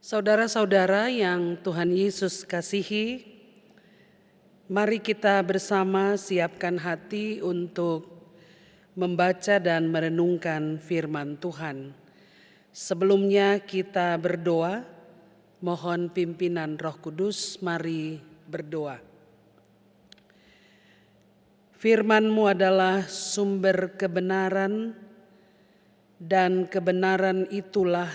Saudara-saudara yang Tuhan Yesus kasihi, mari kita bersama siapkan hati untuk membaca dan merenungkan firman Tuhan. Sebelumnya kita berdoa, mohon pimpinan Roh Kudus, mari berdoa. Firman-Mu adalah sumber kebenaran, dan kebenaran itulah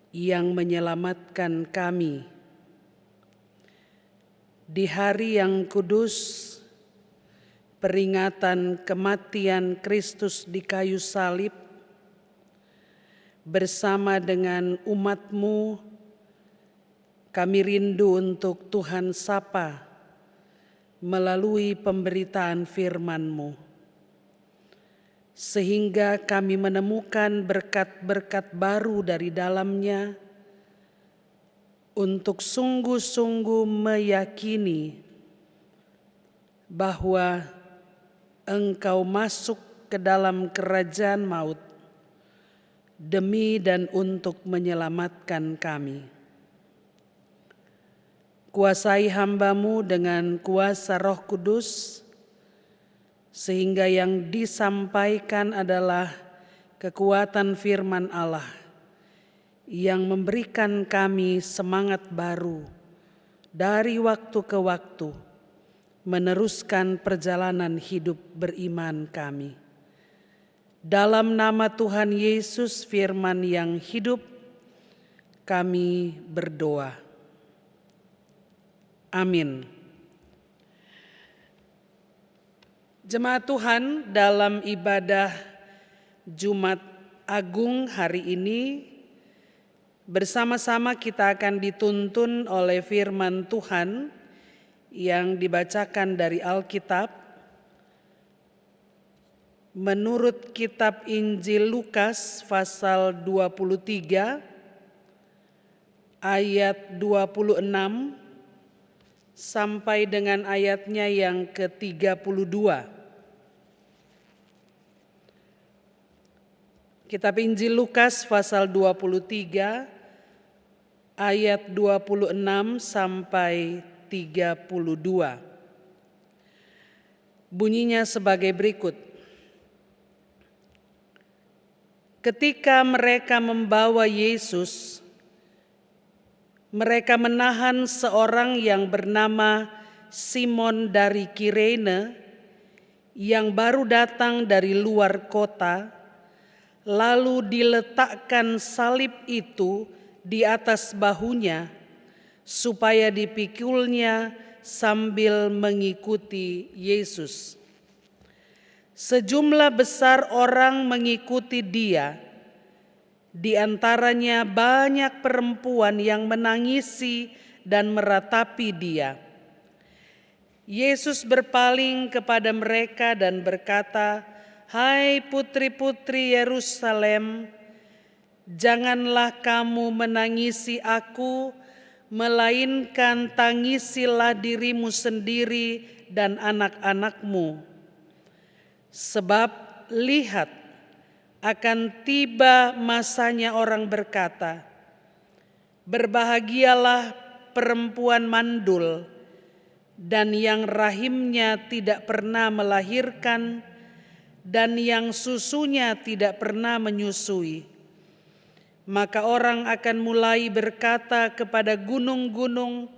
yang menyelamatkan kami. Di hari yang kudus, peringatan kematian Kristus di kayu salib, bersama dengan umat-Mu, kami rindu untuk Tuhan sapa melalui pemberitaan firman-Mu, sehingga kami menemukan berkat-berkat baru dari dalamnya untuk sungguh-sungguh meyakini bahwa Engkau masuk ke dalam kerajaan maut demi dan untuk menyelamatkan kami. Kuasai hamba-Mu dengan kuasa Roh Kudus, sehingga yang disampaikan adalah kekuatan firman Allah yang memberikan kami semangat baru dari waktu ke waktu meneruskan perjalanan hidup beriman kami. Dalam nama Tuhan Yesus, firman yang hidup, kami berdoa. Amin. Jemaat Tuhan, dalam ibadah Jumat Agung hari ini, bersama-sama kita akan dituntun oleh firman Tuhan yang dibacakan dari Alkitab menurut kitab Injil Lukas pasal 23 ayat 26 sampai dengan ayatnya yang ke-32. Kitab Injil Lukas pasal 23 ayat 26 sampai 32. Bunyinya sebagai berikut. Ketika mereka membawa Yesus, mereka menahan seorang yang bernama Simon dari Kirene yang baru datang dari luar kota. Lalu diletakkan salib itu di atas bahunya supaya dipikulnya sambil mengikuti Yesus. Sejumlah besar orang mengikuti dia, di antaranya banyak perempuan yang menangisi dan meratapi dia. Yesus berpaling kepada mereka dan berkata, "Hai putri-putri Yerusalem, janganlah kamu menangisi aku, melainkan tangisilah dirimu sendiri dan anak-anakmu. Sebab lihat, akan tiba masanya orang berkata, berbahagialah perempuan mandul dan yang rahimnya tidak pernah melahirkan, dan yang susunya tidak pernah menyusui. Maka orang akan mulai berkata kepada gunung-gunung,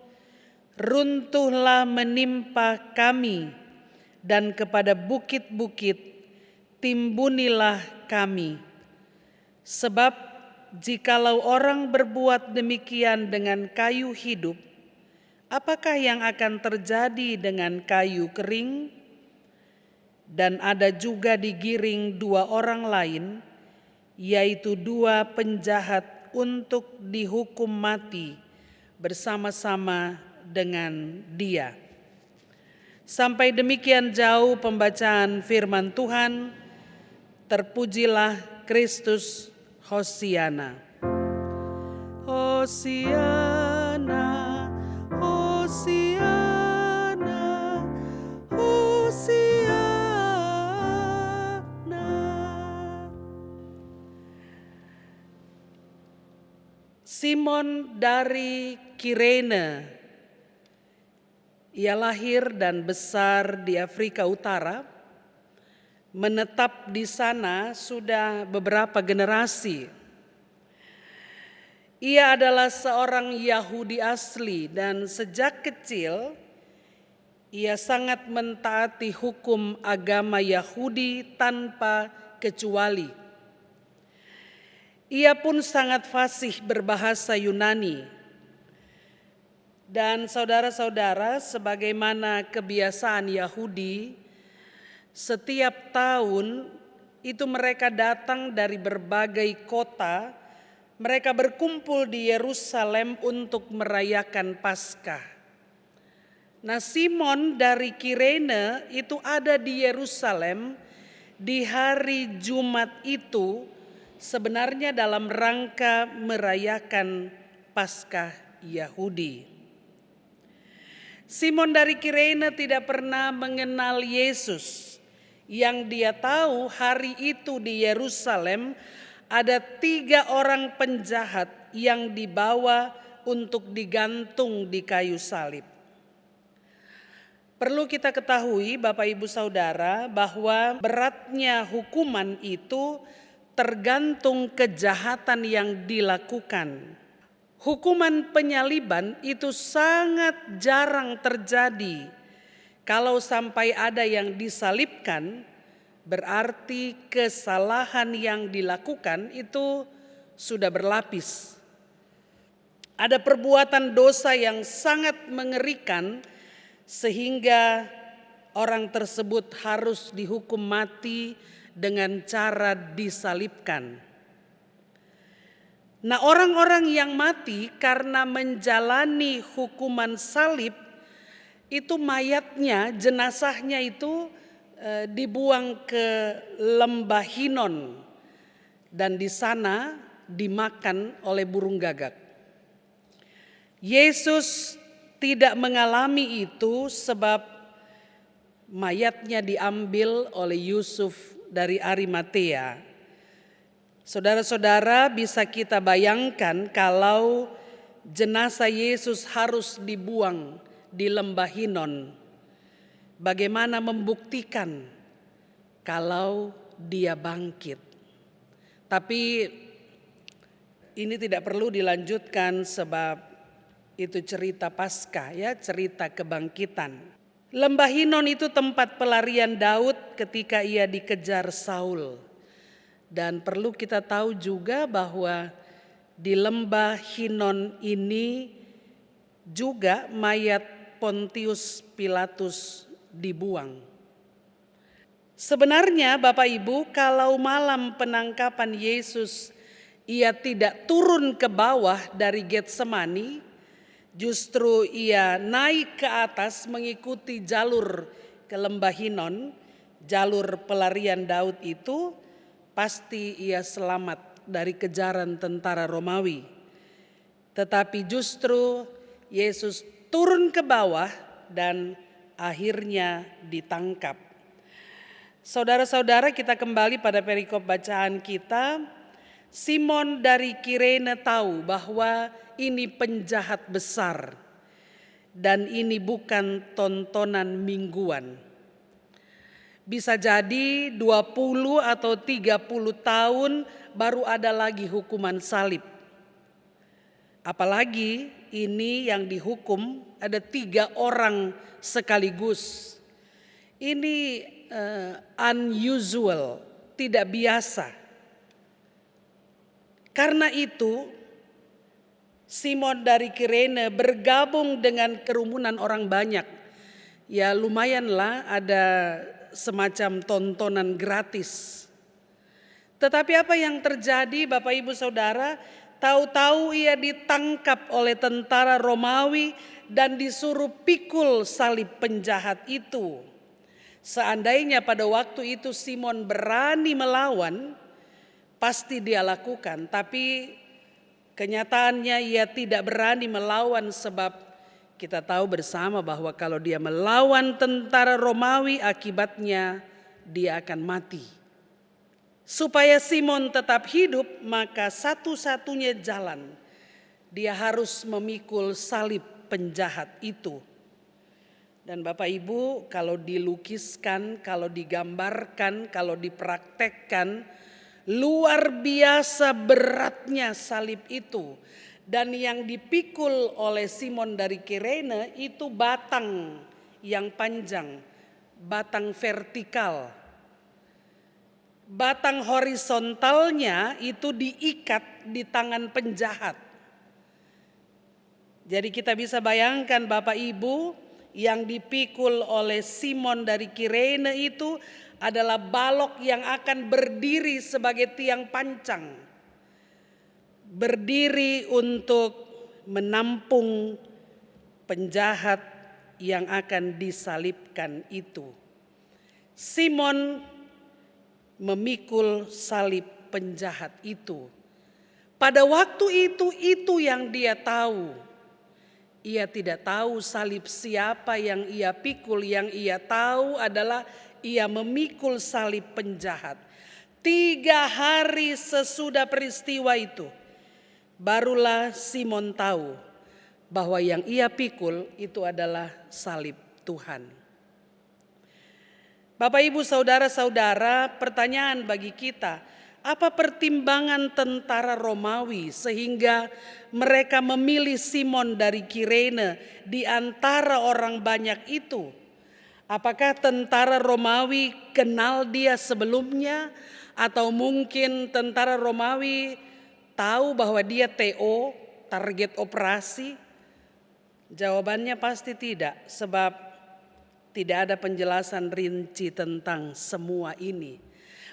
runtuhlah menimpa kami, dan kepada bukit-bukit, timbunilah kami. Sebab jikalau orang berbuat demikian dengan kayu hidup, apakah yang akan terjadi dengan kayu kering?" Dan ada juga digiring dua orang lain, yaitu dua penjahat untuk dihukum mati bersama-sama dengan dia. Sampai demikian jauh pembacaan firman Tuhan. Terpujilah Kristus, Hosiana. Hosiana, Hosiana, Hosiana. Simon dari Kirene. Ia lahir dan besar di Afrika Utara, menetap di sana sudah beberapa generasi. Ia adalah seorang Yahudi asli dan sejak kecil ia sangat mentaati hukum agama Yahudi tanpa kecuali. Ia pun sangat fasih berbahasa Yunani. Dan saudara-saudara, sebagaimana kebiasaan Yahudi, setiap tahun itu mereka datang dari berbagai kota, mereka berkumpul di Yerusalem untuk merayakan Paskah. Nah, Simon dari Kirene itu ada di Yerusalem di hari Jumat itu, sebenarnya dalam rangka merayakan Paskah Yahudi. Simon dari Kirene tidak pernah mengenal Yesus. Yang dia tahu hari itu di Yerusalem ada 3 orang penjahat yang dibawa untuk digantung di kayu salib. Perlu kita ketahui Bapak Ibu Saudara bahwa beratnya hukuman itu tergantung kejahatan yang dilakukan. Hukuman penyaliban itu sangat jarang terjadi. Kalau sampai ada yang disalibkan, berarti kesalahan yang dilakukan itu sudah berlapis. Ada perbuatan dosa yang sangat mengerikan sehingga orang tersebut harus dihukum mati dengan cara disalibkan. Nah, orang-orang yang mati karena menjalani hukuman salib itu mayatnya, jenazahnya itu dibuang ke lembah Hinon dan di sana dimakan oleh burung gagak. Yesus tidak mengalami itu sebab mayatnya diambil oleh Yusuf dari Arimatea. Saudara-saudara, bisa kita bayangkan kalau jenazah Yesus harus dibuang di lembah Hinon. Bagaimana membuktikan kalau dia bangkit? Tapi ini tidak perlu dilanjutkan sebab itu cerita Paskah ya, cerita kebangkitan. Lembah Hinon itu tempat pelarian Daud ketika ia dikejar Saul. Dan perlu kita tahu juga bahwa di lembah Hinon ini juga mayat Pontius Pilatus dibuang. Sebenarnya Bapak Ibu, kalau malam penangkapan Yesus ia tidak turun ke bawah dari Getsemani, justru ia naik ke atas mengikuti jalur ke lembah Hinon, jalur pelarian Daud itu, pasti ia selamat dari kejaran tentara Romawi. Tetapi justru Yesus turun ke bawah dan akhirnya ditangkap. Saudara-saudara, kita kembali pada perikop bacaan kita. Simon dari Kirene tahu bahwa ini penjahat besar dan ini bukan tontonan mingguan. Bisa jadi 20 atau 30 tahun baru ada lagi hukuman salib. Apalagi ini yang dihukum ada 3 orang sekaligus. Ini unusual, tidak biasa. Karena itu Simon dari Kirene bergabung dengan kerumunan orang banyak. Ya lumayanlah ada semacam tontonan gratis. Tetapi apa yang terjadi Bapak Ibu Saudara? Tahu-tahu ia ditangkap oleh tentara Romawi dan disuruh pikul salib penjahat itu. Seandainya pada waktu itu Simon berani melawan, pasti dia lakukan. Tapi kenyataannya ia tidak berani melawan sebab kita tahu bersama bahwa kalau dia melawan tentara Romawi akibatnya dia akan mati. Supaya Simon tetap hidup, maka satu-satunya jalan Dia harus memikul salib penjahat itu. Dan Bapak Ibu, kalau dilukiskan, kalau digambarkan, kalau dipraktekkan, luar biasa beratnya salib itu. Dan yang dipikul oleh Simon dari Kirene itu batang yang panjang, batang vertikal. Batang horizontalnya itu diikat di tangan penjahat. Jadi kita bisa bayangkan Bapak Ibu, yang dipikul oleh Simon dari Kirene itu adalah balok yang akan berdiri sebagai tiang pancang. Berdiri untuk menampung penjahat yang akan disalibkan itu. Simon memikul salib penjahat itu. Pada waktu itu yang dia tahu. Ia tidak tahu salib siapa yang ia pikul, yang ia tahu adalah ia memikul salib penjahat. 3 hari sesudah peristiwa itu, barulah Simon tahu bahwa yang ia pikul itu adalah salib Tuhan. Bapak Ibu saudara-saudara, pertanyaan bagi kita, apa pertimbangan tentara Romawi sehingga mereka memilih Simon dari Kirene di antara orang banyak itu? Apakah tentara Romawi kenal dia sebelumnya, atau mungkin tentara Romawi tahu bahwa dia TO, target operasi? Jawabannya pasti tidak, sebab tidak ada penjelasan rinci tentang semua ini.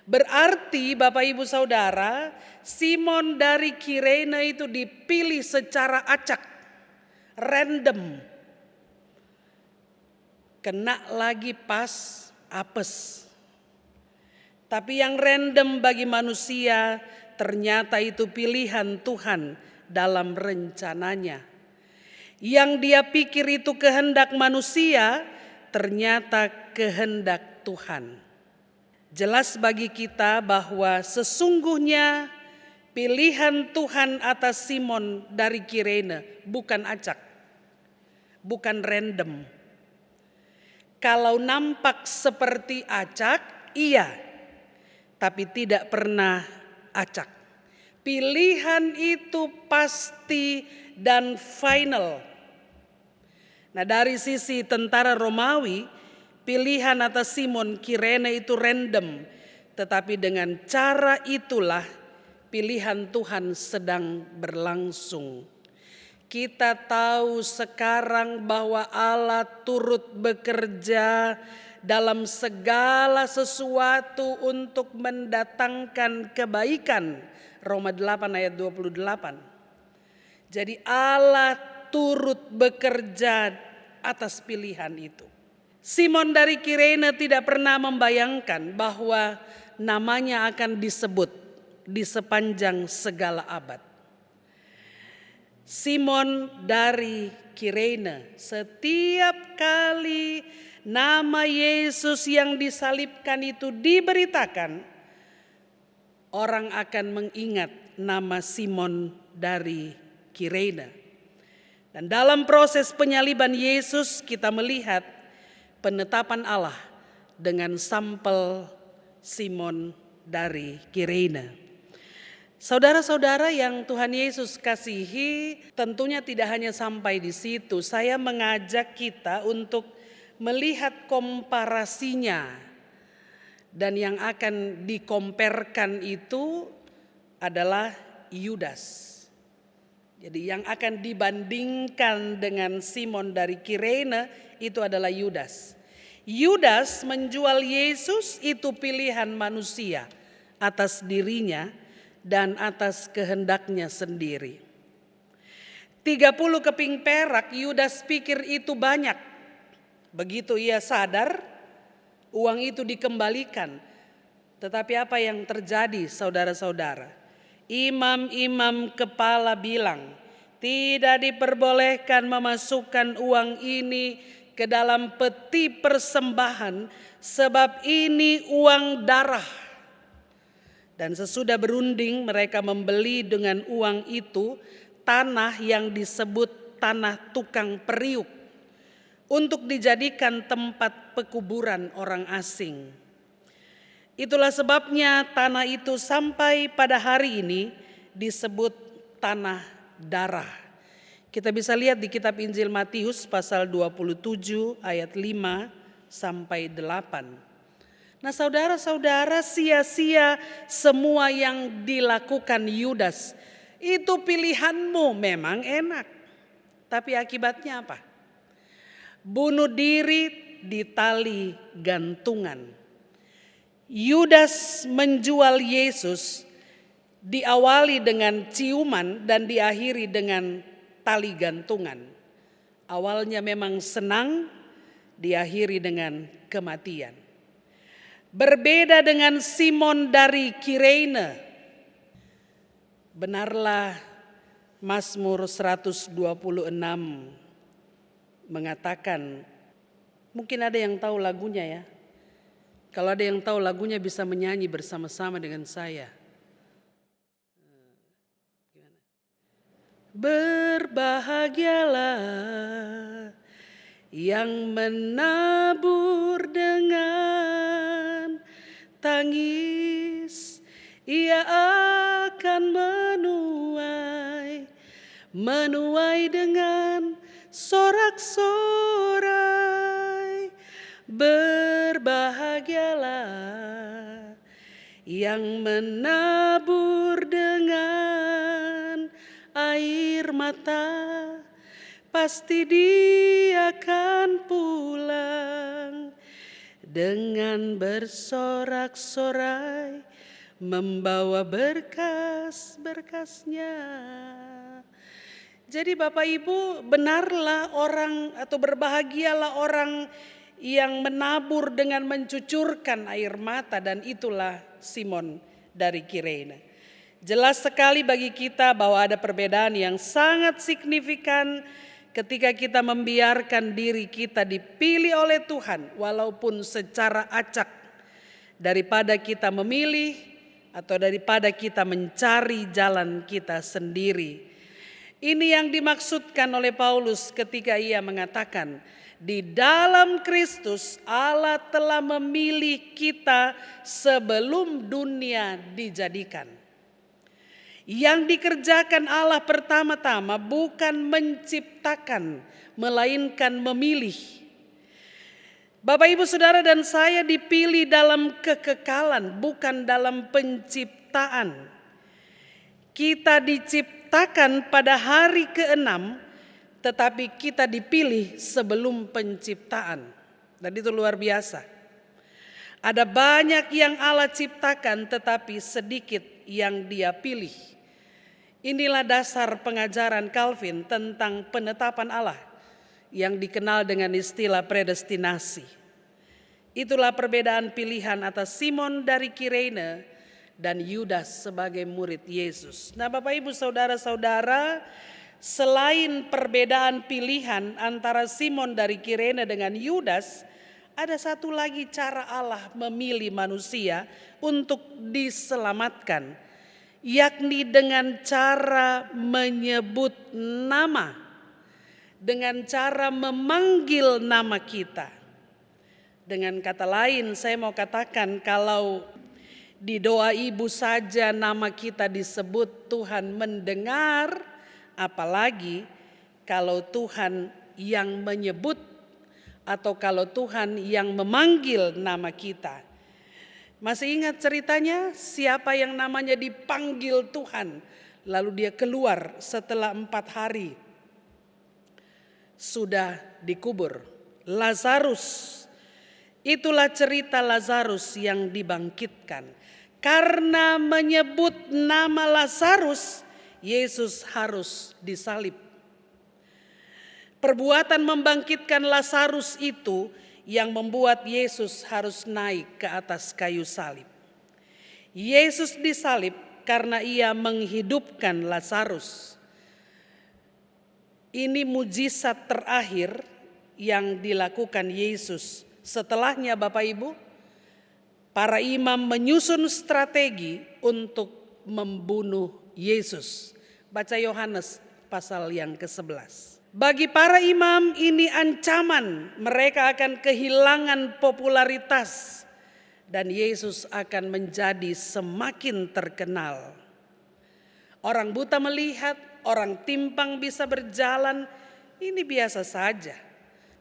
Berarti Bapak Ibu Saudara, Simon dari Kirene itu dipilih secara acak, random. Kena lagi pas apes. Tapi yang random bagi manusia ternyata itu pilihan Tuhan dalam rencananya. Yang dia pikir itu kehendak manusia ternyata kehendak Tuhan. Jelas bagi kita bahwa sesungguhnya pilihan Tuhan atas Simon dari Kirene bukan acak, bukan random. Kalau nampak seperti acak, iya, tapi tidak pernah acak. Pilihan itu pasti dan final. Nah, dari sisi tentara Romawi, pilihan atas Simon Kirene itu random, tetapi dengan cara itulah pilihan Tuhan sedang berlangsung. Kita tahu sekarang bahwa Allah turut bekerja dalam segala sesuatu untuk mendatangkan kebaikan. Roma 8 ayat 28. Jadi Allah turut bekerja atas pilihan itu. Simon dari Kirene tidak pernah membayangkan bahwa namanya akan disebut di sepanjang segala abad. Simon dari Kirene, setiap kali nama Yesus yang disalibkan itu diberitakan, orang akan mengingat nama Simon dari Kirene. Dan dalam proses penyaliban Yesus kita melihat penetapan Allah dengan sampel Simon dari Kirene. Saudara-saudara yang Tuhan Yesus kasihi, tentunya tidak hanya sampai di situ. Saya mengajak kita untuk melihat komparasinya. Dan yang akan dikomparkan itu adalah Yudas. Jadi yang akan dibandingkan dengan Simon dari Kirene itu adalah Yudas. Yudas menjual Yesus itu pilihan manusia atas dirinya dan atas kehendaknya sendiri. 30 keping perak Yudas pikir itu banyak. Begitu ia sadar, uang itu dikembalikan. Tetapi apa yang terjadi saudara-saudara? Imam-imam kepala bilang, tidak diperbolehkan memasukkan uang ini ke dalam peti persembahan sebab ini uang darah. Dan sesudah berunding mereka membeli dengan uang itu tanah yang disebut tanah tukang periuk untuk dijadikan tempat pekuburan orang asing. Itulah sebabnya tanah itu sampai pada hari ini disebut tanah darah. Kita bisa lihat di kitab Injil Matius pasal 27 ayat 5 sampai 8. Nah saudara-saudara, sia-sia semua yang dilakukan Yudas. Itu pilihanmu memang enak. Tapi akibatnya apa? Bunuh diri di tali gantungan. Yudas menjual Yesus diawali dengan ciuman dan diakhiri dengan tali gantungan. Awalnya memang senang, diakhiri dengan kematian. Berbeda dengan Simon dari Kirene. Benarlah Mazmur 126 mengatakan, mungkin ada yang tahu lagunya ya. Kalau ada yang tahu lagunya bisa menyanyi bersama-sama dengan saya. Berbahagialah yang menabur dengan tangis, ia akan menuai dengan sorak-sorai. Berbahagialah yang menabur dengan air mata, pasti dia akan pulang dengan bersorak-sorai, membawa berkas-berkasnya. Jadi Bapak Ibu, benarlah orang atau berbahagialah orang yang menabur dengan mencucurkan air mata, dan itulah Simon dari Kirene. Jelas sekali bagi kita bahwa ada perbedaan yang sangat signifikan ketika kita membiarkan diri kita dipilih oleh Tuhan walaupun secara acak, daripada kita memilih atau daripada kita mencari jalan kita sendiri. Ini yang dimaksudkan oleh Paulus ketika ia mengatakan, di dalam Kristus Allah telah memilih kita sebelum dunia dijadikan. Yang dikerjakan Allah pertama-tama bukan menciptakan, melainkan memilih. Bapak, Ibu, Saudara dan saya dipilih dalam kekekalan, bukan dalam penciptaan. Kita diciptakan pada hari ke-6, tetapi kita dipilih sebelum penciptaan. Dan itu luar biasa. Ada banyak yang Allah ciptakan, tetapi sedikit yang Dia pilih. Inilah dasar pengajaran Calvin tentang penetapan Allah yang dikenal dengan istilah predestinasi. Itulah perbedaan pilihan atas Simon dari Kirene dan Yudas sebagai murid Yesus. Nah Bapak Ibu Saudara-saudara, selain perbedaan pilihan antara Simon dari Kirene dengan Yudas, ada satu lagi cara Allah memilih manusia untuk diselamatkan, yakni dengan cara menyebut nama, dengan cara memanggil nama kita. Dengan kata lain, saya mau katakan, kalau di doa ibu saja nama kita disebut, Tuhan mendengar, apalagi kalau Tuhan yang menyebut atau kalau Tuhan yang memanggil nama kita. Masih ingat ceritanya, siapa yang namanya dipanggil Tuhan, lalu dia keluar setelah 4 hari sudah dikubur? Lazarus. Itulah cerita Lazarus yang dibangkitkan. Karena menyebut nama Lazarus, Yesus harus disalib. Perbuatan membangkitkan Lazarus itu yang membuat Yesus harus naik ke atas kayu salib. Yesus disalib karena ia menghidupkan Lazarus. Ini mujizat terakhir yang dilakukan Yesus. Setelahnya Bapak Ibu, para imam menyusun strategi untuk membunuh Yesus. Baca Yohanes pasal yang ke-11. Bagi para imam ini ancaman, mereka akan kehilangan popularitas dan Yesus akan menjadi semakin terkenal. Orang buta melihat, orang timpang bisa berjalan, ini biasa saja.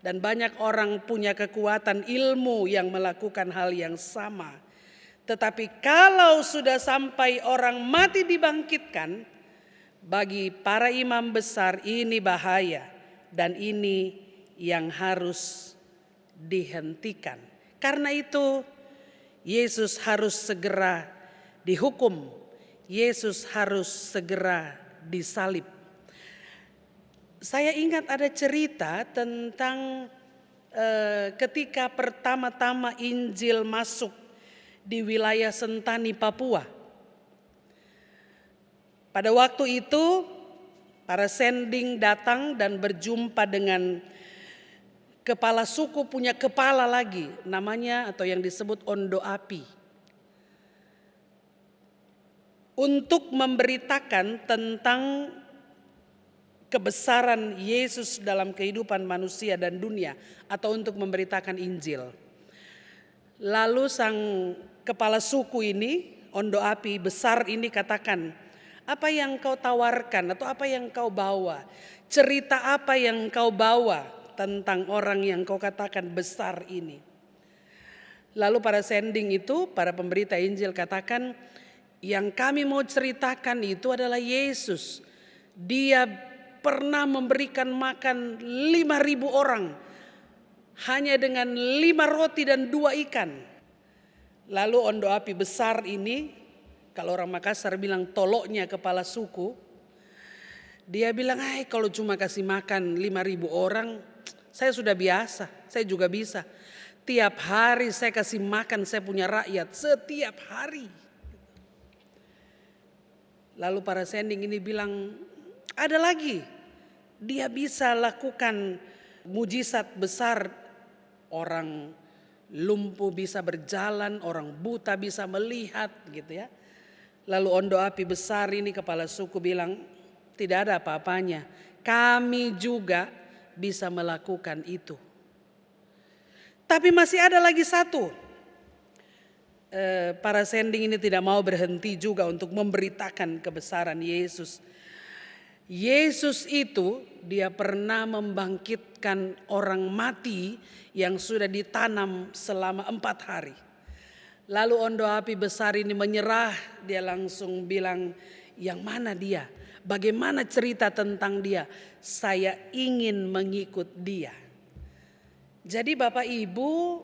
Dan banyak orang punya kekuatan ilmu yang melakukan hal yang sama. Tetapi kalau sudah sampai orang mati dibangkitkan, bagi para imam besar ini bahaya dan ini yang harus dihentikan. Karena itu Yesus harus segera dihukum, Yesus harus segera disalib. Saya ingat ada cerita tentang ketika pertama-tama Injil masuk di wilayah Sentani, Papua. Pada waktu itu para sending datang dan berjumpa dengan kepala suku, punya kepala lagi namanya atau yang disebut Ondo Api. Untuk memberitakan tentang kebesaran Yesus dalam kehidupan manusia dan dunia atau untuk memberitakan Injil. Lalu sang kepala suku ini, Ondo Api besar ini katakan, apa yang kau tawarkan atau apa yang kau bawa? Cerita apa yang kau bawa tentang orang yang kau katakan besar ini? Lalu para sending itu, para pemberita Injil katakan, yang kami mau ceritakan itu adalah Yesus. Dia pernah memberikan makan 5.000 orang hanya dengan 5 roti dan 2 ikan. Lalu Ondo Api besar ini, kalau orang Makassar bilang toloknya kepala suku, dia bilang, kalau cuma kasih makan 5.000 orang, saya sudah biasa, saya juga bisa. Tiap hari saya kasih makan saya punya rakyat, setiap hari. Lalu para sending ini bilang, ada lagi, dia bisa lakukan mujizat besar, orang lumpuh bisa berjalan, orang buta bisa melihat gitu ya. Lalu Ondo Api besar ini kepala suku bilang, tidak ada apa-apanya, kami juga bisa melakukan itu. Tapi masih ada lagi satu. Para sending ini tidak mau berhenti juga untuk memberitakan kebesaran Yesus. Yesus itu dia pernah membangkitkan orang mati yang sudah ditanam selama 4 hari. Lalu Ondo Api besar ini menyerah, dia langsung bilang, yang mana dia? Bagaimana cerita tentang dia? Saya ingin mengikut dia. Jadi Bapak Ibu,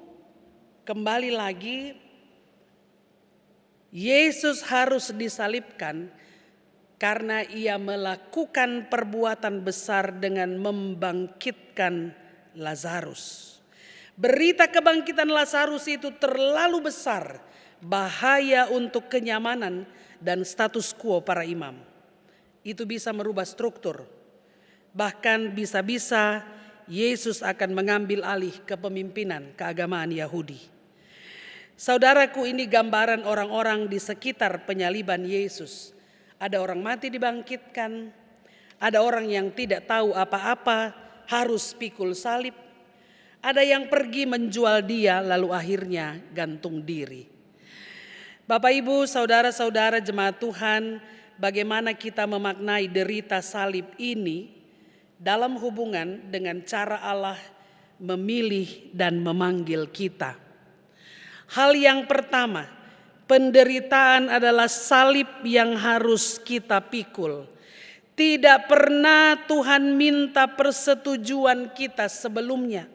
kembali lagi, Yesus harus disalibkan karena ia melakukan perbuatan besar dengan membangkitkan Lazarus. Berita kebangkitan Lazarus itu terlalu besar, bahaya untuk kenyamanan dan status quo para imam. Itu bisa merubah struktur. Bahkan bisa-bisa Yesus akan mengambil alih kepemimpinan keagamaan Yahudi. Saudaraku, ini gambaran orang-orang di sekitar penyaliban Yesus. Ada orang mati dibangkitkan, ada orang yang tidak tahu apa-apa harus pikul salib. Ada yang pergi menjual dia lalu akhirnya gantung diri. Bapak Ibu, saudara-saudara jemaat Tuhan, bagaimana kita memaknai derita salib ini dalam hubungan dengan cara Allah memilih dan memanggil kita. Hal yang pertama, penderitaan adalah salib yang harus kita pikul. Tidak pernah Tuhan minta persetujuan kita sebelumnya.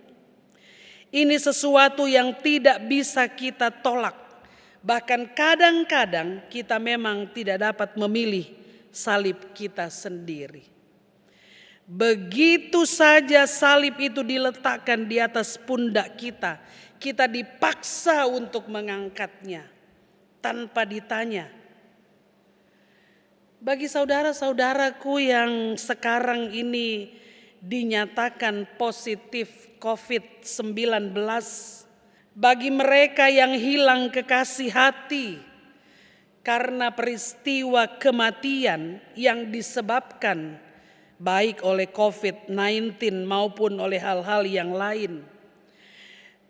Ini sesuatu yang tidak bisa kita tolak. Bahkan kadang-kadang kita memang tidak dapat memilih salib kita sendiri. Begitu saja salib itu diletakkan di atas pundak kita, kita dipaksa untuk mengangkatnya tanpa ditanya. Bagi saudara-saudaraku yang sekarang ini dinyatakan positif COVID-19, bagi mereka yang hilang kekasih hati karena peristiwa kematian yang disebabkan baik oleh COVID-19 maupun oleh hal-hal yang lain.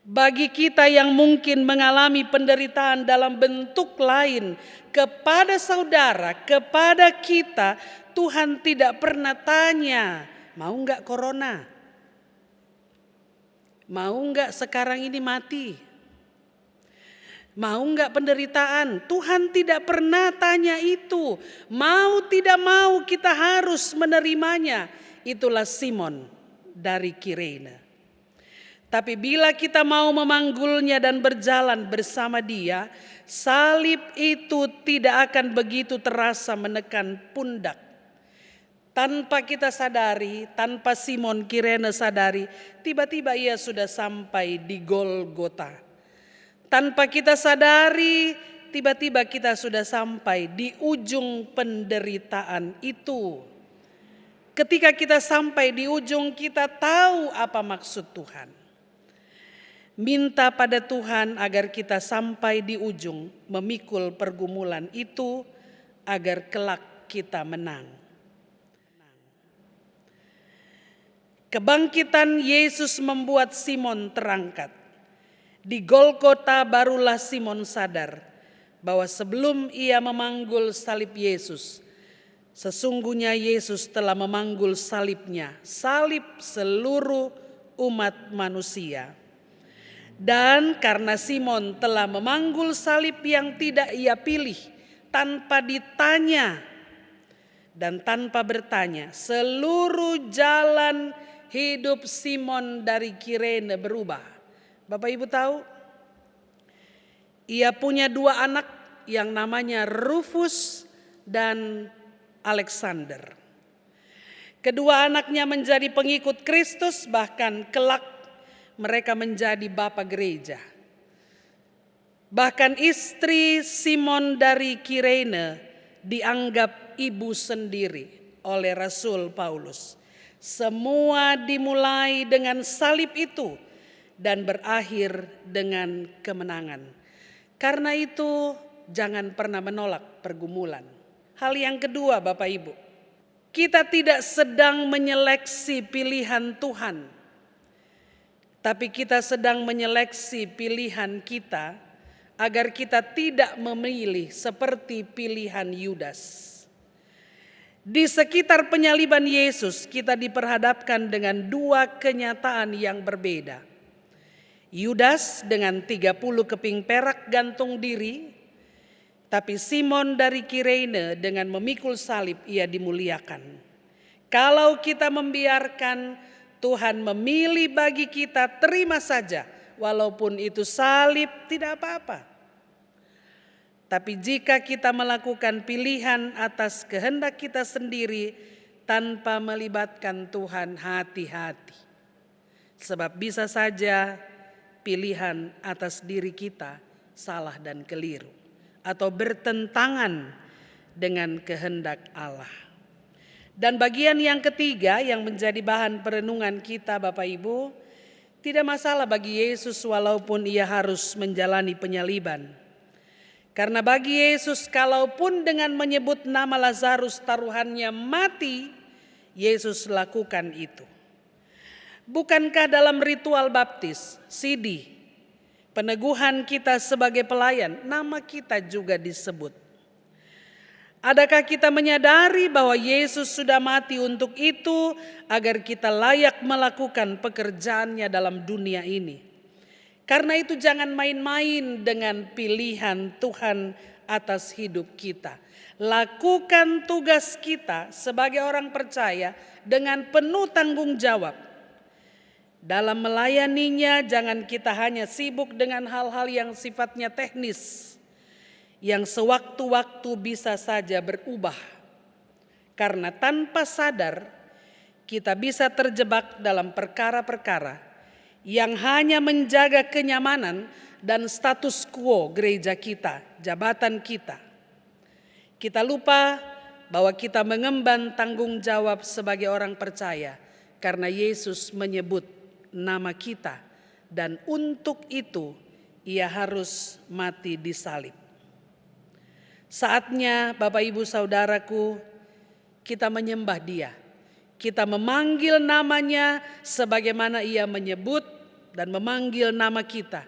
Bagi kita yang mungkin mengalami penderitaan dalam bentuk lain, kepada saudara, kepada kita, Tuhan tidak pernah tanya, mau enggak corona? Mau enggak sekarang ini mati? Mau enggak penderitaan? Tuhan tidak pernah tanya itu. Mau tidak mau kita harus menerimanya. Itulah Simon dari Kirene. Tapi bila kita mau memanggulnya dan berjalan bersama dia, salib itu tidak akan begitu terasa menekan pundak. Tanpa kita sadari, tanpa Simon Kirene sadari, tiba-tiba ia sudah sampai di Golgota. Tanpa kita sadari, tiba-tiba kita sudah sampai di ujung penderitaan itu. Ketika kita sampai di ujung, kita tahu apa maksud Tuhan. Minta pada Tuhan agar kita sampai di ujung, memikul pergumulan itu agar kelak kita menang. Kebangkitan Yesus membuat Simon terangkat. Di Golgota barulah Simon sadar bahwa sebelum ia memanggul salib Yesus, sesungguhnya Yesus telah memanggul salibnya, salib seluruh umat manusia. Dan karena Simon telah memanggul salib yang tidak ia pilih, tanpa ditanya dan tanpa bertanya, seluruh jalan hidup Simon dari Kirene berubah. Bapak Ibu tahu, ia punya 2 anak yang namanya Rufus dan Alexander. Kedua anaknya menjadi pengikut Kristus, bahkan kelak mereka menjadi bapa gereja. Bahkan istri Simon dari Kirene dianggap ibu sendiri oleh Rasul Paulus. Semua dimulai dengan salib itu dan berakhir dengan kemenangan. Karena itu jangan pernah menolak pergumulan. Hal yang kedua Bapak Ibu, kita tidak sedang menyeleksi pilihan Tuhan, tapi kita sedang menyeleksi pilihan kita agar kita tidak memilih seperti pilihan Yudas. Di sekitar penyaliban Yesus kita diperhadapkan dengan 2 kenyataan yang berbeda. Yudas dengan 30 keping perak gantung diri, tapi Simon dari Kirene dengan memikul salib ia dimuliakan. Kalau kita membiarkan Tuhan memilih bagi kita, terima saja. Walaupun itu salib, tidak apa-apa. Tapi jika kita melakukan pilihan atas kehendak kita sendiri tanpa melibatkan Tuhan, hati-hati. Sebab bisa saja pilihan atas diri kita salah dan keliru, atau bertentangan dengan kehendak Allah. Dan bagian yang ketiga yang menjadi bahan perenungan kita Bapak Ibu, tidak masalah bagi Yesus walaupun ia harus menjalani penyaliban. Karena bagi Yesus kalaupun dengan menyebut nama Lazarus taruhannya mati, Yesus lakukan itu. Bukankah dalam ritual baptis, sidi, peneguhan kita sebagai pelayan, nama kita juga disebut. Adakah kita menyadari bahwa Yesus sudah mati untuk itu agar kita layak melakukan pekerjaannya dalam dunia ini? Karena itu jangan main-main dengan pilihan Tuhan atas hidup kita. Lakukan tugas kita sebagai orang percaya dengan penuh tanggung jawab. Dalam melayaninya jangan kita hanya sibuk dengan hal-hal yang sifatnya teknis, yang sewaktu-waktu bisa saja berubah. Karena tanpa sadar kita bisa terjebak dalam perkara-perkara yang hanya menjaga kenyamanan dan status quo gereja kita, jabatan kita. Kita lupa bahwa kita mengemban tanggung jawab sebagai orang percaya karena Yesus menyebut nama kita dan untuk itu ia harus mati di salib. Saatnya Bapak Ibu Saudaraku kita menyembah Dia. Kita memanggil namanya sebagaimana ia menyebut dan memanggil nama kita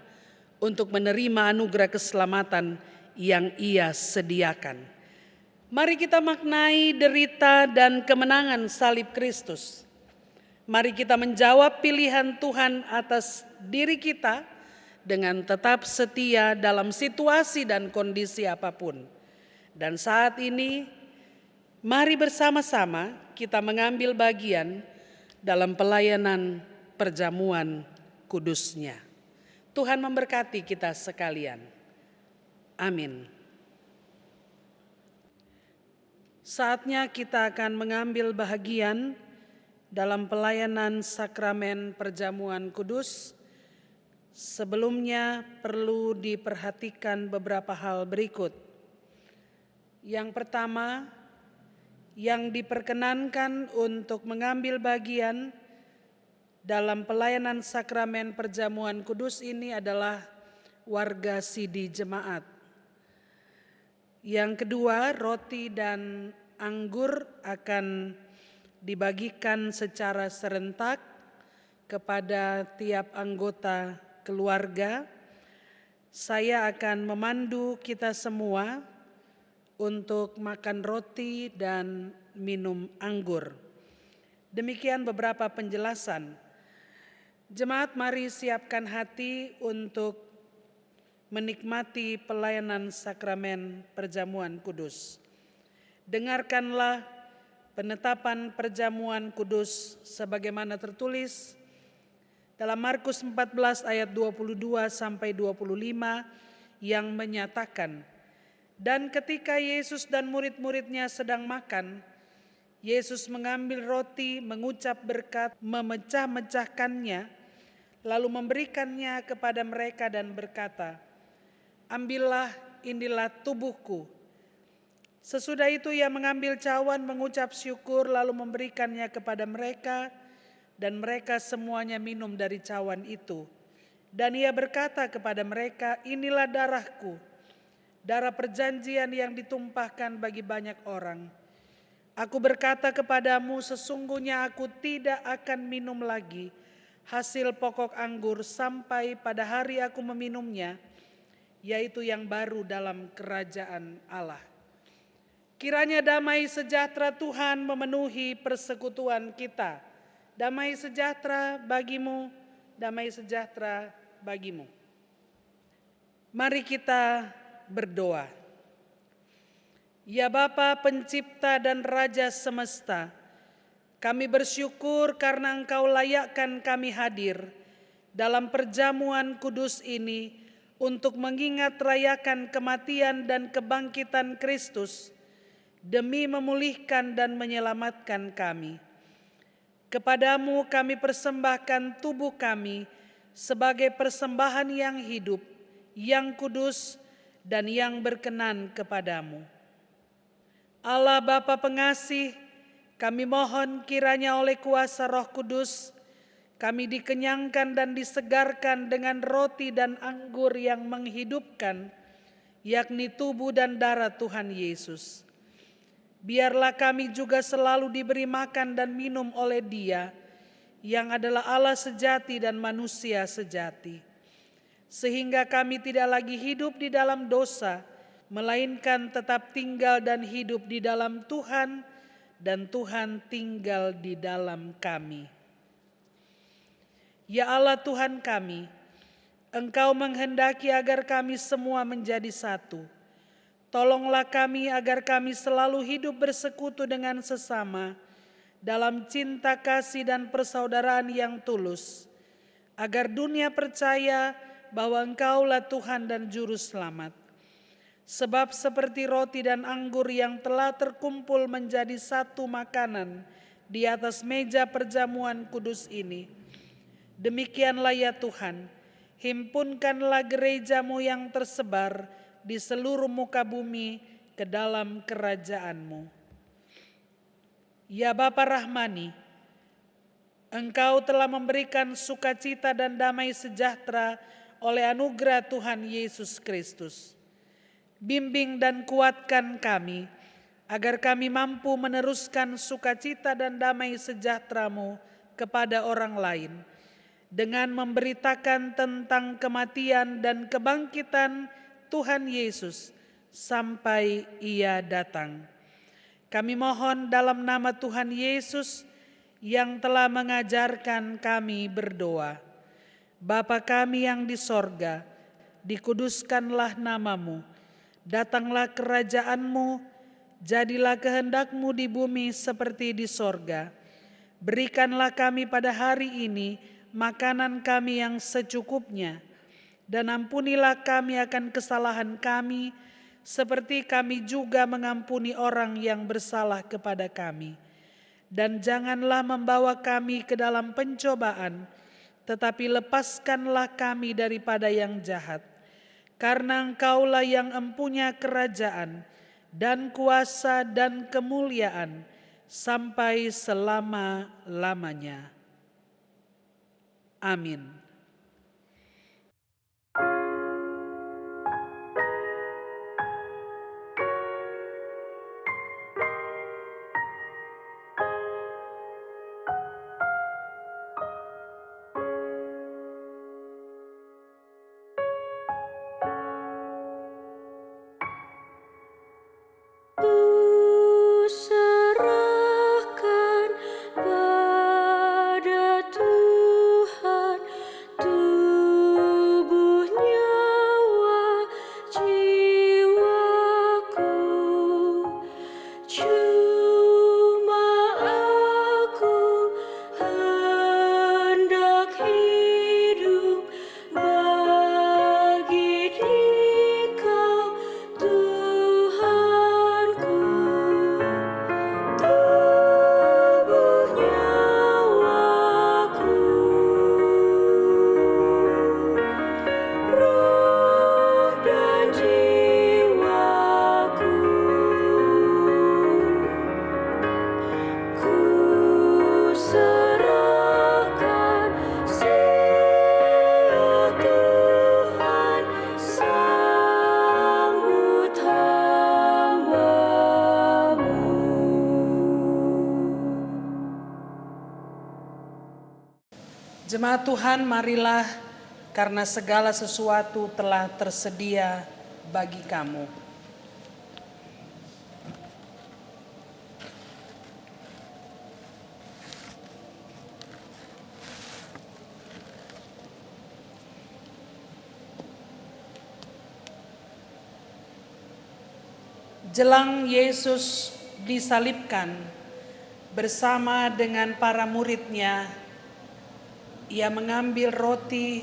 untuk menerima anugerah keselamatan yang ia sediakan. Mari kita maknai derita dan kemenangan salib Kristus. Mari kita menjawab pilihan Tuhan atas diri kita dengan tetap setia dalam situasi dan kondisi apapun. Dan saat ini, mari bersama-sama kita mengambil bagian dalam pelayanan perjamuan kudusnya. Tuhan memberkati kita sekalian. Amin. Saatnya kita akan mengambil bagian dalam pelayanan sakramen perjamuan kudus. Sebelumnya perlu diperhatikan beberapa hal berikut. Yang pertama, yang diperkenankan untuk mengambil bagian dalam pelayanan sakramen perjamuan kudus ini adalah warga sidi jemaat. Yang kedua, roti dan anggur akan dibagikan secara serentak kepada tiap anggota keluarga. Saya akan memandu kita semua untuk makan roti dan minum anggur. Demikian beberapa penjelasan. Jemaat, mari siapkan hati untuk menikmati pelayanan sakramen perjamuan kudus. Dengarkanlah penetapan perjamuan kudus sebagaimana tertulis dalam Markus 14 ayat 22 sampai 25 yang menyatakan, dan ketika Yesus dan murid-muridnya sedang makan, Yesus mengambil roti, mengucap berkat, memecah-mecahkannya, lalu memberikannya kepada mereka dan berkata, ambillah, inilah tubuhku. Sesudah itu ia mengambil cawan, mengucap syukur, lalu memberikannya kepada mereka, dan mereka semuanya minum dari cawan itu. Dan ia berkata kepada mereka, inilah darahku, darah perjanjian yang ditumpahkan bagi banyak orang. Aku berkata kepadamu, sesungguhnya aku tidak akan minum lagi hasil pokok anggur sampai pada hari aku meminumnya, yaitu yang baru dalam kerajaan Allah. Kiranya damai sejahtera Tuhan memenuhi persekutuan kita. Damai sejahtera bagimu, damai sejahtera bagimu. Mari kita berdoa. Ya Bapa pencipta dan Raja semesta, kami bersyukur karena Engkau layakkan kami hadir dalam perjamuan kudus ini untuk mengingat rayakan kematian dan kebangkitan Kristus demi memulihkan dan menyelamatkan kami. Kepadamu kami persembahkan tubuh kami sebagai persembahan yang hidup, yang kudus, dan yang berkenan kepadamu. Allah Bapa pengasih, kami mohon kiranya oleh kuasa Roh Kudus, kami dikenyangkan dan disegarkan dengan roti dan anggur yang menghidupkan, yakni tubuh dan darah Tuhan Yesus. Biarlah kami juga selalu diberi makan dan minum oleh Dia, yang adalah Allah sejati dan manusia sejati. Sehingga kami tidak lagi hidup di dalam dosa, melainkan tetap tinggal dan hidup di dalam Tuhan, dan Tuhan tinggal di dalam kami. Ya Allah Tuhan kami, Engkau menghendaki agar kami semua menjadi satu. Tolonglah kami agar kami selalu hidup bersekutu dengan sesama dalam cinta kasih dan persaudaraan yang tulus, agar dunia percaya bahwa Engkaulah Tuhan dan Juru Selamat. Sebab seperti roti dan anggur yang telah terkumpul menjadi satu makanan di atas meja perjamuan kudus ini, demikianlah ya Tuhan, himpunkanlah gereja-Mu yang tersebar di seluruh muka bumi ke dalam kerajaan-Mu. Ya Bapa Rahmani, Engkau telah memberikan sukacita dan damai sejahtera oleh anugerah Tuhan Yesus Kristus. Bimbing dan kuatkan kami, agar kami mampu meneruskan sukacita dan damai sejahtera-Mu kepada orang lain, dengan memberitakan tentang kematian dan kebangkitan Tuhan Yesus sampai Ia datang. Kami mohon dalam nama Tuhan Yesus yang telah mengajarkan kami berdoa. Bapa kami yang di sorga, dikuduskanlah nama-Mu, datanglah kerajaan-Mu, jadilah kehendak-Mu di bumi seperti di sorga. Berikanlah kami pada hari ini makanan kami yang secukupnya, dan ampunilah kami akan kesalahan kami, seperti kami juga mengampuni orang yang bersalah kepada kami. Dan janganlah membawa kami ke dalam pencobaan, tetapi lepaskanlah kami daripada yang jahat. Karena Engkaulah yang empunya kerajaan dan kuasa dan kemuliaan sampai selama-lamanya. Amin. Serahkan pada Tuhan tubuh, nyawa, jiwaku. Cuma aku hendak hidup bagi Dikau, Tuhanku. Tubuh, nyawaku, roh dan jiwaku, ku serahkan sia Tuhan, sambut hamba-Mu. Jemaat Tuhan, marilah, karena segala sesuatu telah tersedia bagi kamu. Jelang Yesus disalibkan bersama dengan para murid-Nya, Ia mengambil roti,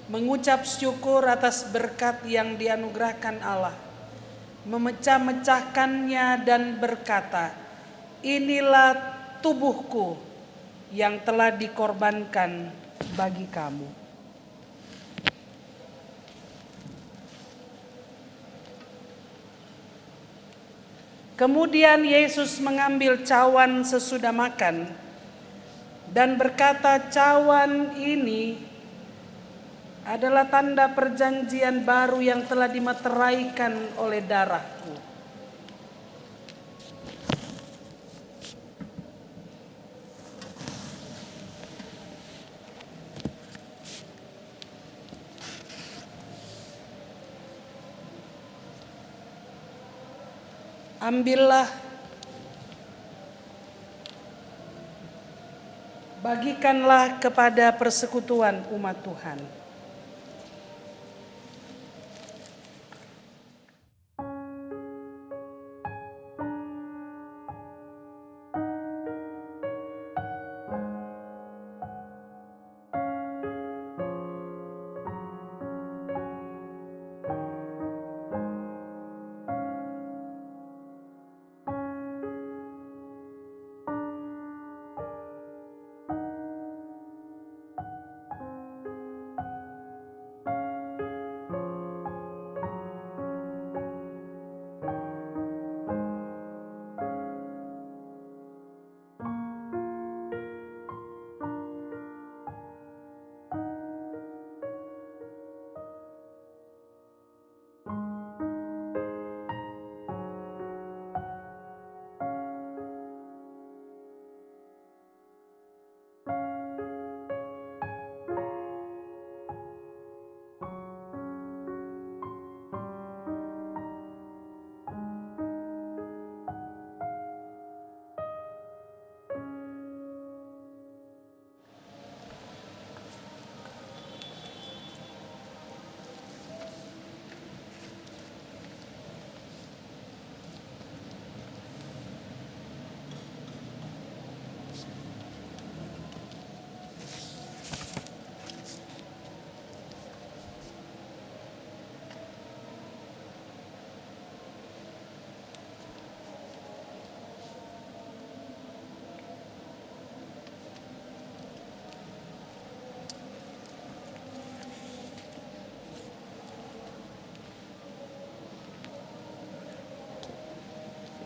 mengucap syukur atas berkat yang dianugerahkan Allah, memecah-mecahkannya dan berkata, "Inilah tubuhku yang telah dikorbankan bagi kamu." Kemudian Yesus mengambil cawan sesudah makan dan berkata, "Cawan ini adalah tanda perjanjian baru yang telah dimeteraikan oleh darahku. Ambillah, bagikanlah kepada persekutuan umat Tuhan."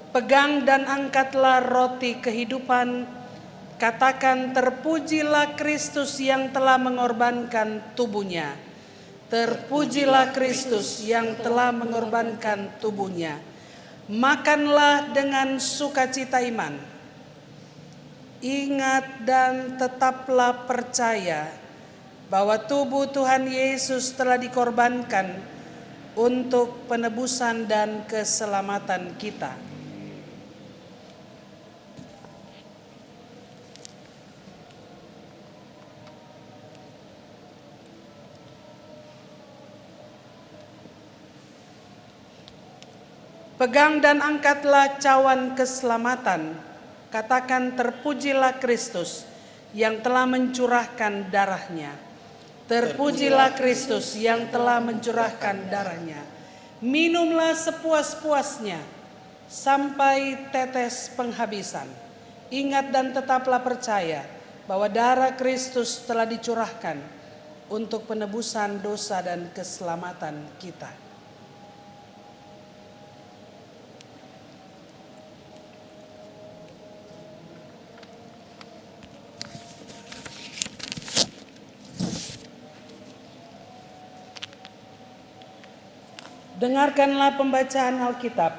Pegang dan angkatlah roti kehidupan. Katakan, terpujilah Kristus yang telah mengorbankan tubuhnya. Terpujilah Kristus yang telah mengorbankan tubuhnya. Makanlah dengan sukacita iman. Ingat dan tetaplah percaya bahwa tubuh Tuhan Yesus telah dikorbankan untuk penebusan dan keselamatan kita. Pegang dan angkatlah cawan keselamatan. Katakan, terpujilah Kristus yang telah mencurahkan darahnya. Terpujilah Kristus yang telah mencurahkan darahnya. Minumlah sepuas-puasnya sampai tetes penghabisan. Ingat dan tetaplah percaya bahwa darah Kristus telah dicurahkan untuk penebusan dosa dan keselamatan kita. Dengarkanlah pembacaan Alkitab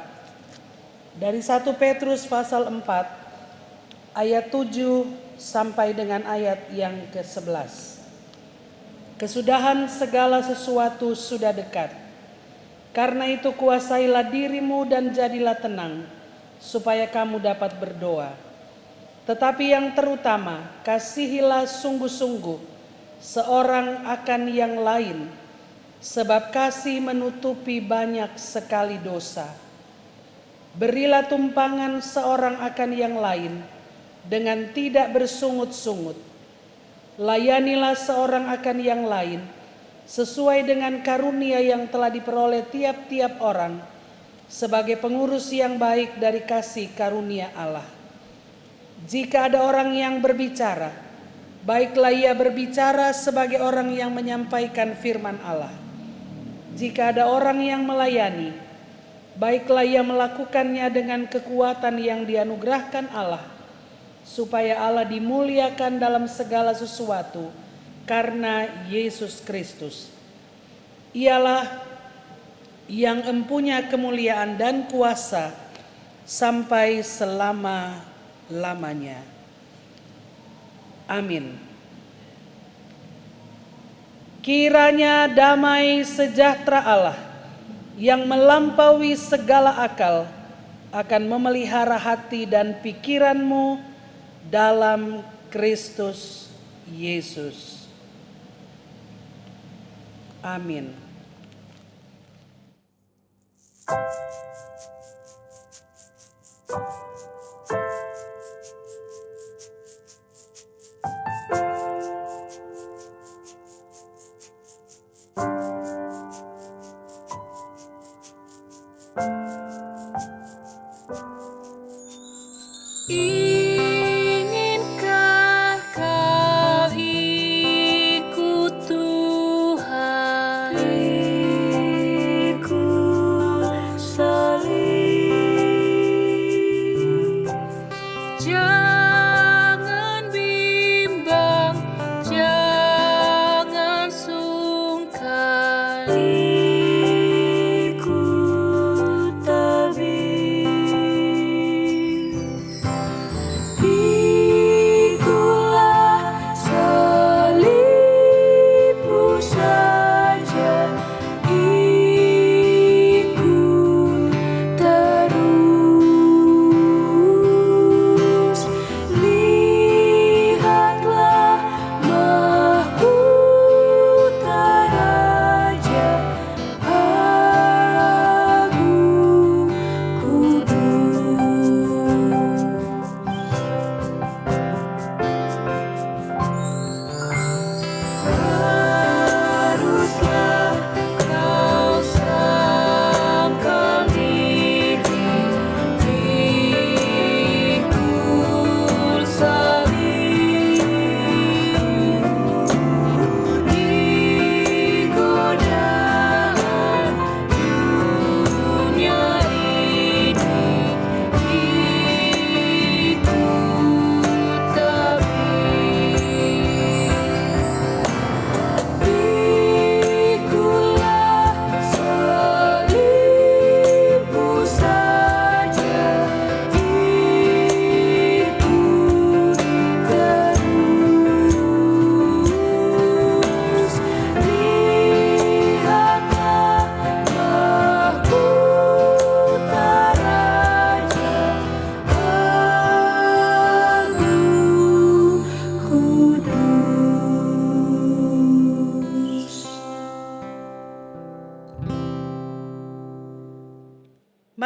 dari 1 Petrus pasal 4 ayat 7 sampai dengan ayat yang ke-11. Kesudahan segala sesuatu sudah dekat. Karena itu kuasailah dirimu dan jadilah tenang, supaya kamu dapat berdoa. Tetapi yang terutama, kasihilah sungguh-sungguh seorang akan yang lain, sebab kasih menutupi banyak sekali dosa. Berilah tumpangan seorang akan yang lain dengan tidak bersungut-sungut. Layanilah seorang akan yang lain sesuai dengan karunia yang telah diperoleh tiap-tiap orang sebagai pengurus yang baik dari kasih karunia Allah. Jika ada orang yang berbicara, baiklah ia berbicara sebagai orang yang menyampaikan firman Allah. Jika ada orang yang melayani, baiklah ia melakukannya dengan kekuatan yang dianugerahkan Allah, supaya Allah dimuliakan dalam segala sesuatu karena Yesus Kristus. Ialah yang empunya kemuliaan dan kuasa sampai selama-lamanya. Amin. Kiranya damai sejahtera Allah yang melampaui segala akal akan memelihara hati dan pikiranmu dalam Kristus Yesus. Amin. Inginkah kau ikut Tuhan, ikut salib?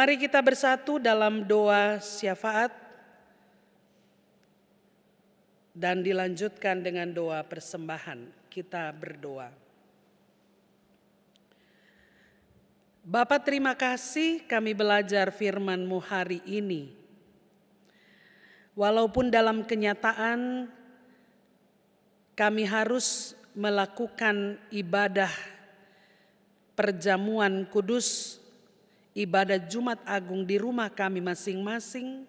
Mari kita bersatu dalam doa syafaat dan dilanjutkan dengan doa persembahan. Kita berdoa. Bapa, terima kasih kami belajar firman-Mu hari ini. Walaupun dalam kenyataan kami harus melakukan ibadah perjamuan kudus, ibadah Jumat Agung di rumah kami masing-masing,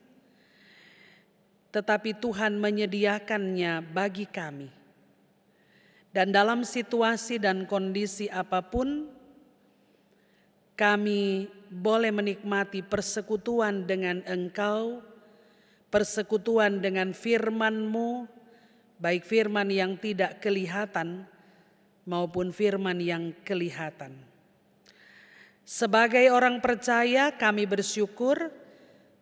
tetapi Tuhan menyediakannya bagi kami. Dan dalam situasi dan kondisi apapun, kami boleh menikmati persekutuan dengan Engkau, persekutuan dengan firman-Mu, baik firman yang tidak kelihatan maupun firman yang kelihatan. Sebagai orang percaya, kami bersyukur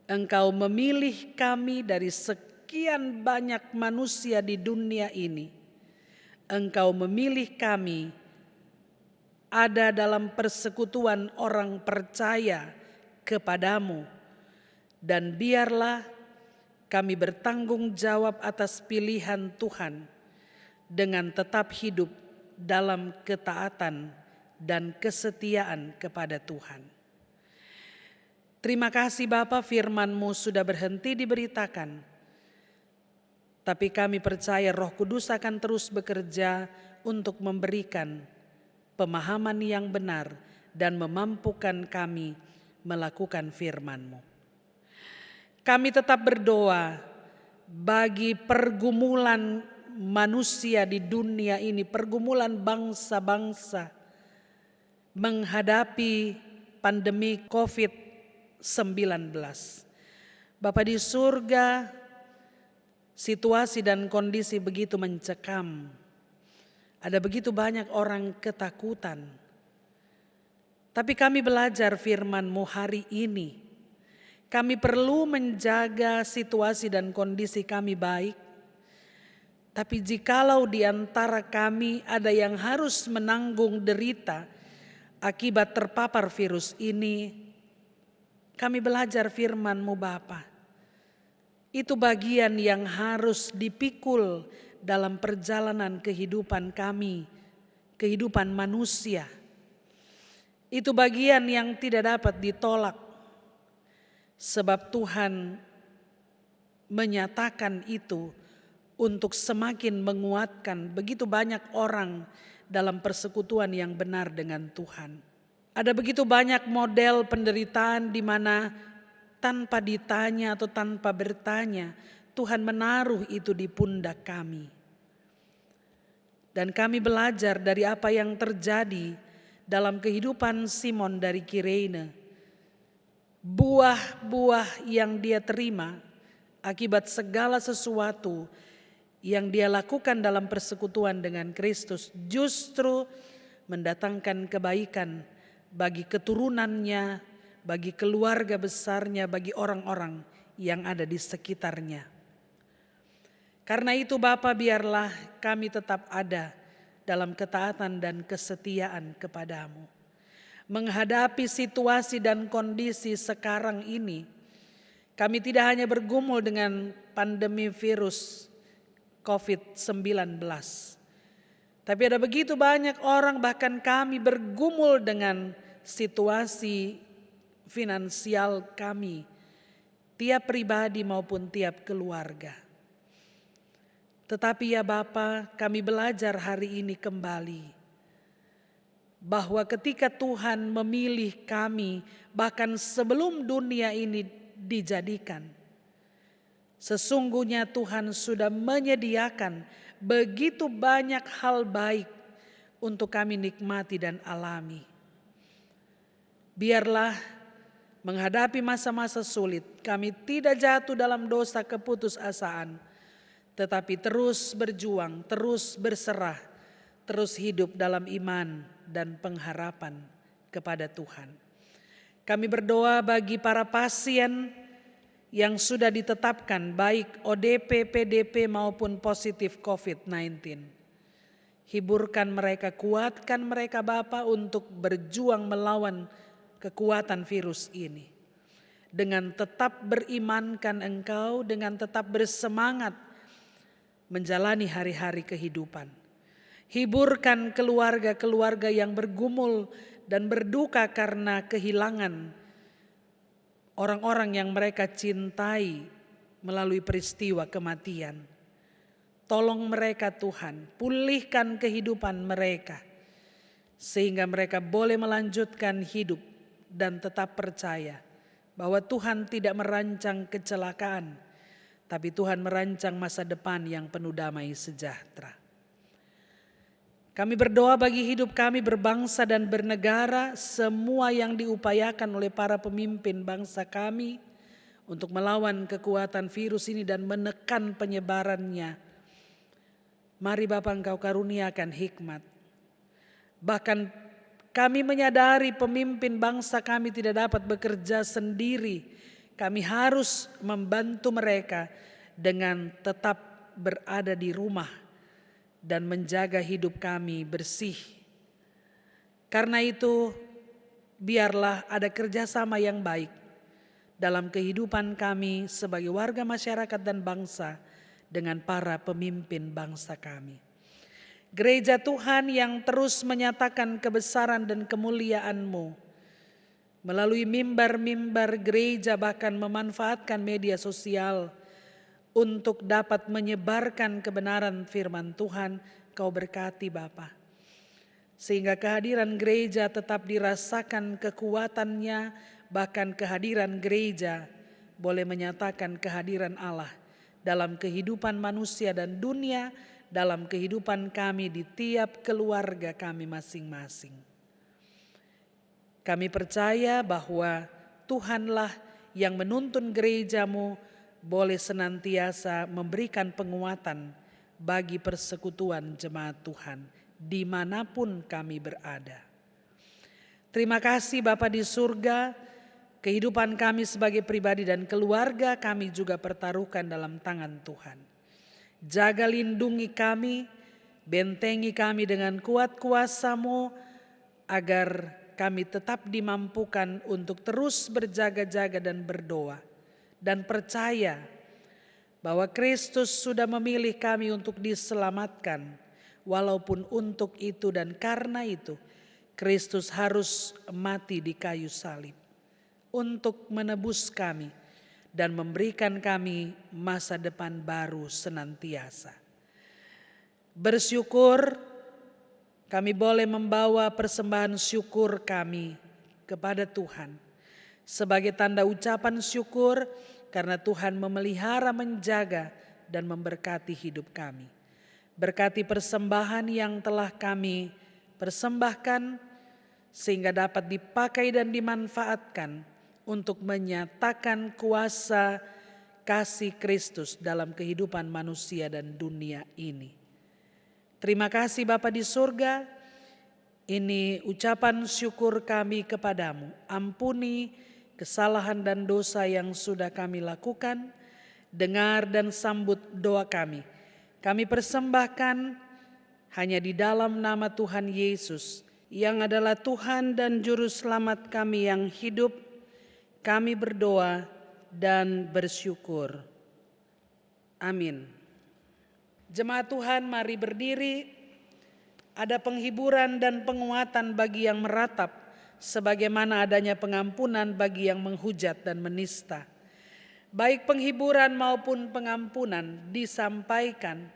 Engkau memilih kami dari sekian banyak manusia di dunia ini. Engkau memilih kami ada dalam persekutuan orang percaya kepadamu. Dan biarlah kami bertanggung jawab atas pilihan Tuhan dengan tetap hidup dalam ketaatan dan kesetiaan kepada Tuhan. Terima kasih Bapa, firman-Mu sudah berhenti diberitakan. Tapi kami percaya Roh Kudus akan terus bekerja untuk memberikan pemahaman yang benar dan memampukan kami melakukan firman-Mu. Kami tetap berdoa bagi pergumulan manusia di dunia ini, pergumulan bangsa-bangsa menghadapi pandemi COVID-19. Bapa di surga, situasi dan kondisi begitu mencekam. Ada begitu banyak orang ketakutan. Tapi kami belajar firman-Mu hari ini. Kami perlu menjaga situasi dan kondisi kami baik. Tapi jikalau di antara kami ada yang harus menanggung derita akibat terpapar virus ini, kami belajar firman-Mu Bapa. Itu bagian yang harus dipikul dalam perjalanan kehidupan kami, kehidupan manusia. Itu bagian yang tidak dapat ditolak. Sebab Tuhan menyatakan itu untuk semakin menguatkan begitu banyak orang dalam persekutuan yang benar dengan Tuhan. Ada begitu banyak model penderitaan di mana tanpa ditanya atau tanpa bertanya, Tuhan menaruh itu di pundak kami. Dan kami belajar dari apa yang terjadi dalam kehidupan Simon dari Kirene. Buah-buah yang dia terima akibat segala sesuatu yang dia lakukan dalam persekutuan dengan Kristus justru mendatangkan kebaikan bagi keturunannya, bagi keluarga besarnya, bagi orang-orang yang ada di sekitarnya. Karena itu Bapa, biarlah kami tetap ada dalam ketaatan dan kesetiaan kepadamu. Menghadapi situasi dan kondisi sekarang ini, kami tidak hanya bergumul dengan pandemi virus COVID-19. Tapi ada begitu banyak orang, bahkan kami bergumul dengan situasi finansial kami, tiap pribadi maupun tiap keluarga. Tetapi ya Bapa, kami belajar hari ini kembali bahwa ketika Tuhan memilih kami, bahkan sebelum dunia ini dijadikan, sesungguhnya Tuhan sudah menyediakan begitu banyak hal baik untuk kami nikmati dan alami. Biarlah menghadapi masa-masa sulit kami tidak jatuh dalam dosa keputusasaan, tetapi terus berjuang, terus berserah, terus hidup dalam iman dan pengharapan kepada Tuhan. Kami berdoa bagi para pasien yang sudah ditetapkan baik ODP, PDP maupun positif COVID-19. Hiburkan mereka, kuatkan mereka Bapa untuk berjuang melawan kekuatan virus ini. dengan tetap berimankan Engkau, dengan tetap bersemangat menjalani hari-hari kehidupan. Hiburkan keluarga-keluarga yang bergumul dan berduka karena kehilangan orang-orang yang mereka cintai melalui peristiwa kematian. Tolong mereka Tuhan, pulihkan kehidupan mereka sehingga mereka boleh melanjutkan hidup dan tetap percaya bahwa Tuhan tidak merancang kecelakaan, tapi Tuhan merancang masa depan yang penuh damai sejahtera. Kami berdoa bagi hidup kami berbangsa dan bernegara, semua yang diupayakan oleh para pemimpin bangsa kami untuk melawan kekuatan virus ini dan menekan penyebarannya. Mari Bapa Engkau karuniakan hikmat. Bahkan kami menyadari pemimpin bangsa kami tidak dapat bekerja sendiri. Kami harus membantu mereka dengan tetap berada di rumah dan menjaga hidup kami bersih. Karena itu biarlah ada kerjasama yang baik dalam kehidupan kami sebagai warga masyarakat dan bangsa dengan para pemimpin bangsa kami. Gereja Tuhan yang terus menyatakan kebesaran dan kemuliaan-Mu melalui mimbar-mimbar gereja, bahkan memanfaatkan media sosial untuk dapat menyebarkan kebenaran firman Tuhan. Kau berkati Bapa, sehingga kehadiran gereja tetap dirasakan kekuatannya, bahkan kehadiran gereja boleh menyatakan kehadiran Allah dalam kehidupan manusia dan dunia, dalam kehidupan kami di tiap keluarga kami masing-masing. Kami percaya bahwa Tuhanlah yang menuntun gereja-Mu boleh senantiasa memberikan penguatan bagi persekutuan jemaat Tuhan dimanapun kami berada. Terima kasih Bapa di surga, kehidupan kami sebagai pribadi dan keluarga kami juga pertaruhkan dalam tangan Tuhan. Jaga lindungi kami, bentengi kami dengan kuat kuasa-Mu agar kami tetap dimampukan untuk terus berjaga-jaga dan berdoa dan percaya bahwa Kristus sudah memilih kami untuk diselamatkan, walaupun untuk itu dan karena itu Kristus harus mati di kayu salib untuk menebus kami dan memberikan kami masa depan baru senantiasa. Bersyukur kami boleh membawa persembahan syukur kami kepada Tuhan sebagai tanda ucapan syukur karena Tuhan memelihara, menjaga, dan memberkati hidup kami. Berkati persembahan yang telah kami persembahkan sehingga dapat dipakai dan dimanfaatkan untuk menyatakan kuasa kasih Kristus dalam kehidupan manusia dan dunia ini. Terima kasih Bapa di surga, ini ucapan syukur kami kepadamu. Ampuni kesalahan dan dosa yang sudah kami lakukan, dengar dan sambut doa kami. Kami persembahkan hanya di dalam nama Tuhan Yesus, yang adalah Tuhan dan Juru Selamat kami yang hidup. Kami berdoa dan bersyukur. Amin. Jemaat Tuhan, mari berdiri. Ada penghiburan dan penguatan bagi yang meratap, sebagaimana adanya pengampunan bagi yang menghujat dan menista. Baik penghiburan maupun pengampunan disampaikan,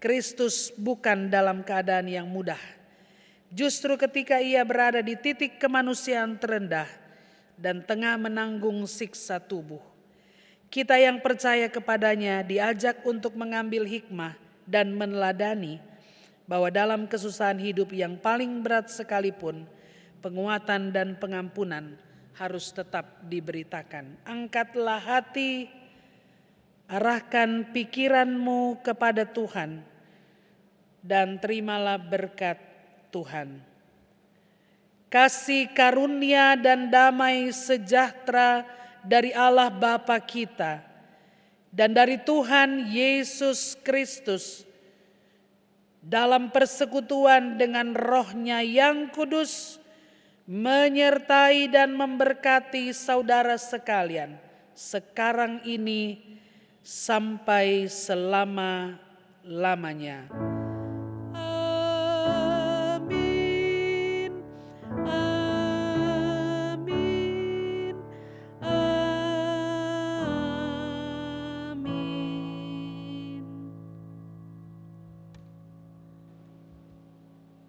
Kristus bukan dalam keadaan yang mudah. Justru ketika ia berada di titik kemanusiaan terendah dan tengah menanggung siksa tubuh, kita yang percaya kepadanya diajak untuk mengambil hikmah dan meneladani bahwa dalam kesusahan hidup yang paling berat sekalipun, penguatan dan pengampunan harus tetap diberitakan. Angkatlah hati, arahkan pikiranmu kepada Tuhan, dan terimalah berkat Tuhan. Kasih karunia dan damai sejahtera dari Allah Bapa kita dan dari Tuhan Yesus Kristus dalam persekutuan dengan Roh-Nya yang kudus menyertai dan memberkati saudara sekalian sekarang ini sampai selama-lamanya. Amin. Amin. Amin.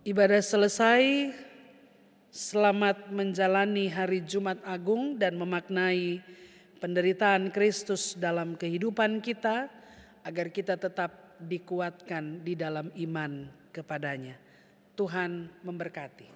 Ibadah selesai. Selamat menjalani hari Jumat Agung dan memaknai penderitaan Kristus dalam kehidupan kita, agar kita tetap dikuatkan di dalam iman kepadanya. Tuhan memberkati.